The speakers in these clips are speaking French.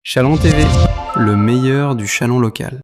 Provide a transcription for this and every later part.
Chalon TV, le meilleur du Chalon local.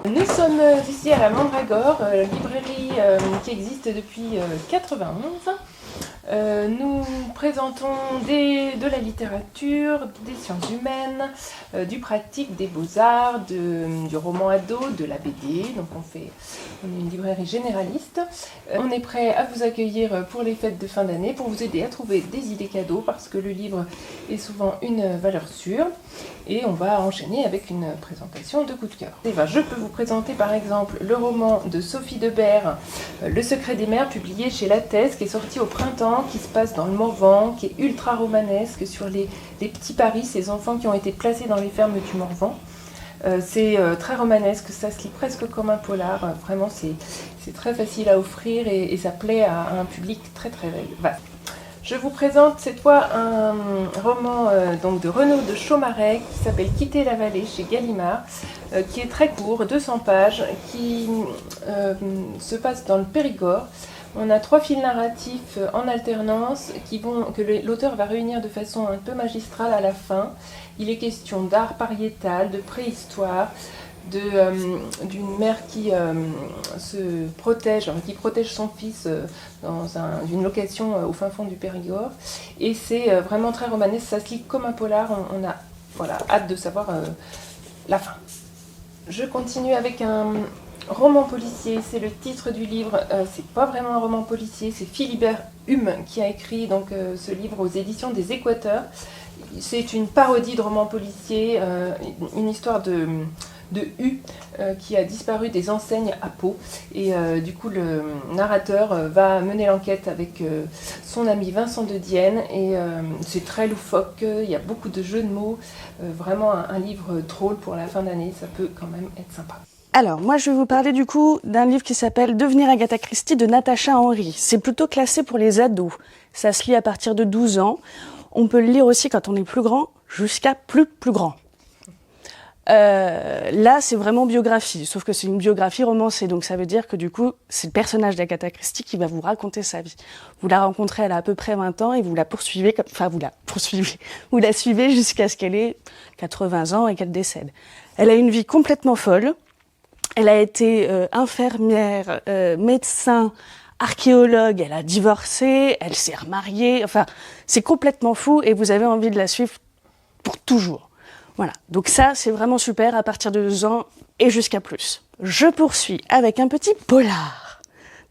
Nous sommes ici à la Mandragore, librairie qui existe depuis 91. Nous présentons de la littérature, des sciences humaines, du pratique, des beaux-arts, du roman ado, de la BD. Donc on est une librairie généraliste. On est prêt à vous accueillir pour les fêtes de fin d'année, pour vous aider à trouver des idées cadeaux, parce que le livre est souvent une valeur sûre. Et on va enchaîner avec une présentation de coup de cœur. Et je peux vous présenter par exemple le roman de Sophie Debert, Le secret des mers, publié chez Lattès, qui est sorti au printemps, qui se passe dans le Morvan, qui est ultra romanesque sur les petits Paris, ces enfants qui ont été placés dans les fermes du Morvan. C'est très romanesque, ça se lit presque comme un polar, vraiment c'est très facile à offrir et ça plaît à un public très très vaste. Je vous présente cette fois un roman donc de Renaud de Chaumaret qui s'appelle Quitter la vallée chez Gallimard, qui est très court, 200 pages, qui se passe dans le Périgord. On a 3 fils narratifs en alternance que l'auteur va réunir de façon un peu magistrale à la fin. Il est question d'art pariétal, de préhistoire, d'une mère qui qui protège son fils dans une location au fin fond du Périgord. Et c'est vraiment très romanesque, ça se lit comme un polar, on a hâte de savoir la fin. Je continue avec un roman policier, c'est le titre du livre, c'est pas vraiment un roman policier, c'est Philibert Hume qui a écrit ce livre aux éditions des Équateurs. C'est une parodie de roman policier, une histoire de U qui a disparu des enseignes à Pau, et du coup le narrateur va mener l'enquête avec son ami Vincent de Dienne, et c'est très loufoque, il y a beaucoup de jeux de mots, vraiment un livre drôle pour la fin d'année, ça peut quand même être sympa. Alors, moi je vais vous parler du coup d'un livre qui s'appelle Devenir Agatha Christie de Natacha Henry. C'est plutôt classé pour les ados, ça se lit à partir de 12 ans. On peut le lire aussi quand on est plus grand, jusqu'à plus grand. Là, c'est vraiment biographie, sauf que c'est une biographie romancée, donc ça veut dire que du coup, c'est le personnage d'Agatha Christie qui va vous raconter sa vie. Vous la rencontrez, elle a à peu près 20 ans, et vous la suivez jusqu'à ce qu'elle ait 80 ans et qu'elle décède. Elle a une vie complètement folle. Elle a été infirmière, médecin, archéologue, elle a divorcé, elle s'est remariée, enfin, c'est complètement fou, et vous avez envie de la suivre pour toujours. Voilà, donc ça c'est vraiment super à partir de 2 ans et jusqu'à plus. Je poursuis avec un petit polar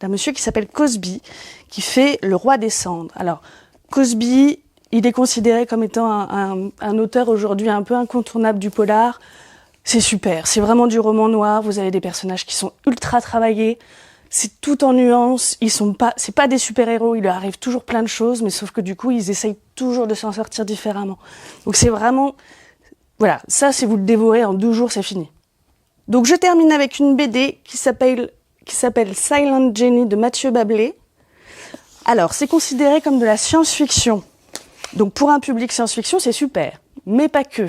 d'un monsieur qui s'appelle Cosby, qui fait Le Roi des Cendres. Alors, Cosby, il est considéré comme étant un auteur aujourd'hui un peu incontournable du polar. C'est super, c'est vraiment du roman noir, vous avez des personnages qui sont ultra travaillés, c'est tout en nuances, c'est pas des super-héros, il leur arrive toujours plein de choses, mais sauf que du coup, ils essayent toujours de s'en sortir différemment. Donc c'est vraiment... Voilà, ça, si vous le dévorez en 12 jours, c'est fini. Donc je termine avec une BD qui s'appelle Silent Jenny de Mathieu Bablé. Alors, c'est considéré comme de la science-fiction. Donc pour un public science-fiction, c'est super, mais pas que.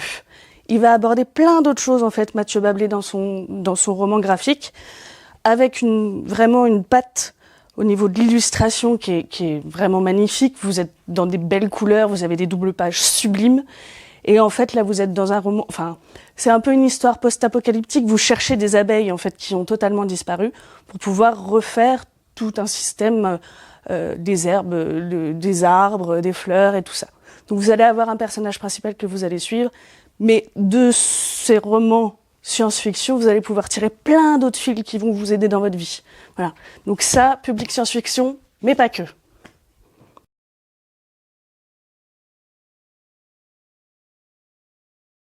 Il va aborder plein d'autres choses, en fait, Mathieu Bablé, dans son roman graphique, avec vraiment une patte au niveau de l'illustration qui est vraiment magnifique. Vous êtes dans des belles couleurs, vous avez des doubles pages sublimes. Et en fait, là, vous êtes dans un roman... Enfin, c'est un peu une histoire post-apocalyptique. Vous cherchez des abeilles, en fait, qui ont totalement disparu pour pouvoir refaire tout un système des herbes, des arbres, des fleurs et tout ça. Donc, vous allez avoir un personnage principal que vous allez suivre. Mais de ces romans science-fiction, vous allez pouvoir tirer plein d'autres fils qui vont vous aider dans votre vie. Voilà. Donc ça, public science-fiction, mais pas que.